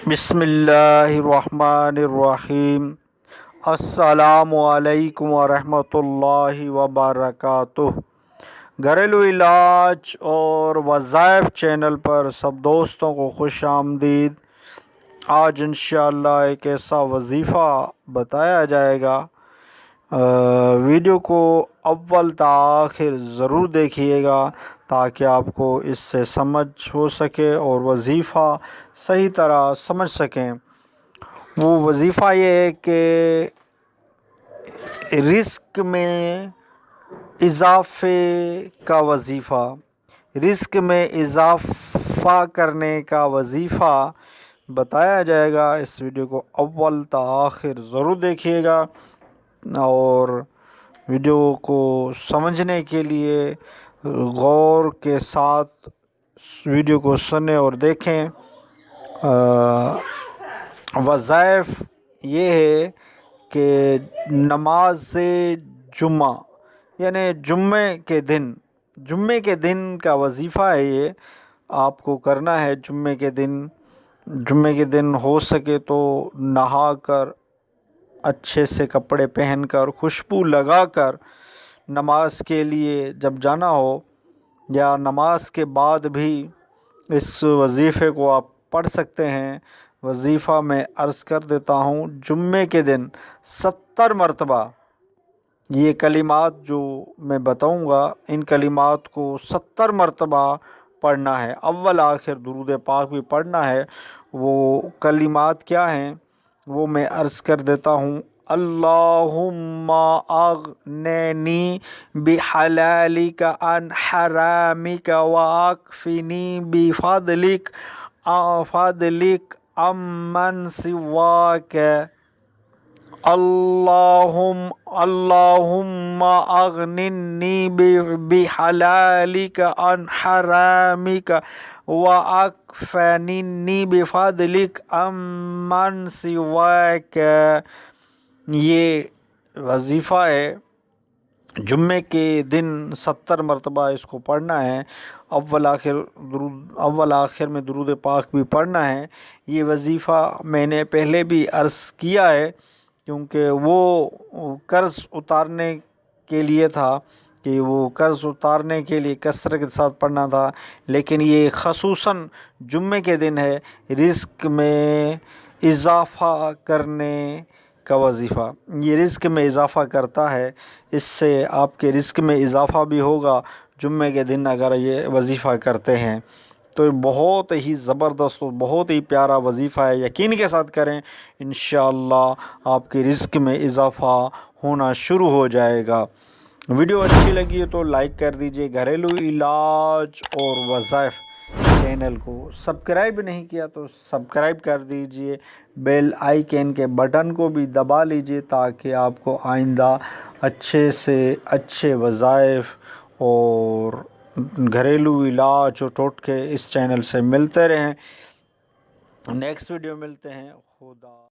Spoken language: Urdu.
بسم اللہ الرحمن الرحیم۔ السلام علیکم ورحمۃ اللہ وبرکاتہ۔ گھریلو علاج اور وظائف چینل پر سب دوستوں کو خوش آمدید۔ آج انشاءاللہ ایک ایسا وظیفہ بتایا جائے گا، ویڈیو کو اول تا آخر ضرور دیکھیے گا تاکہ آپ کو اس سے سمجھ ہو سکے اور وظیفہ صحیح طرح سمجھ سکیں۔ وہ وظیفہ یہ ہے کہ رزق میں اضافے کا وظیفہ، رزق میں اضافہ کرنے کا وظیفہ بتایا جائے گا۔ اس ویڈیو کو اول تا آخر ضرور دیکھیے گا اور ویڈیو کو سمجھنے کے لیے غور کے ساتھ ویڈیو کو سنیں اور دیکھیں۔ وظائف یہ ہے کہ نماز جمعہ یعنی جمعے کے دن کا وظیفہ ہے۔ یہ آپ کو کرنا ہے جمعے کے دن ہو سکے تو نہا کر، اچھے سے کپڑے پہن کر، خوشبو لگا کر نماز کے لیے جب جانا ہو، یا نماز کے بعد بھی اس وظیفے کو آپ پڑھ سکتے ہیں۔ وظیفہ میں عرض کر دیتا ہوں، جمعے کے دن 70 مرتبہ یہ کلمات جو میں بتاؤں گا، ان کلمات کو 70 مرتبہ پڑھنا ہے۔ اول آخر درود پاک بھی پڑھنا ہے۔ وہ کلمات کیا ہیں وہ میں عرض کر دیتا ہوں۔ اللہم اغننی بحلالک عن حرامک واکفنی بفضلک عمن سواک۔ اللہم اغننی بحلالک عن حرامک واکفنی بفضلک عمن سواک۔ یہ وظیفہ ہے، جمعے کے دن 70 مرتبہ اس کو پڑھنا ہے۔ اول آخر میں درود پاک بھی پڑھنا ہے۔ یہ وظیفہ میں نے پہلے بھی عرض کیا ہے، کیونکہ وہ قرض اتارنے کے لیے تھا، کہ وہ قرض اتارنے کے لیے کثرت کے ساتھ پڑھنا تھا، لیکن یہ خصوصاً جمعے کے دن ہے، رزق میں اضافہ کرنے کا وظیفہ۔ یہ رزق میں اضافہ کرتا ہے، اس سے آپ کے رزق میں اضافہ بھی ہوگا جمعے کے دن اگر یہ وظیفہ کرتے ہیں تو۔ بہت ہی زبردست اور بہت ہی پیارا وظیفہ ہے، یقین کے ساتھ کریں، انشاءاللہ آپ کے رزق میں اضافہ ہونا شروع ہو جائے گا۔ ویڈیو اچھی لگی ہے تو لائک کر دیجئے۔ گھریلو علاج اور وظائف چینل کو سبسکرائب نہیں کیا تو سبسکرائب کر دیجئے، بیل آئیکن کے بٹن کو بھی دبا لیجئے تاکہ آپ کو آئندہ اچھے سے اچھے وظائف اور گھریلو علاج اور ٹوٹکے اس چینل سے ملتے رہیں۔ نیکسٹ ویڈیو ملتے ہیں۔ خدا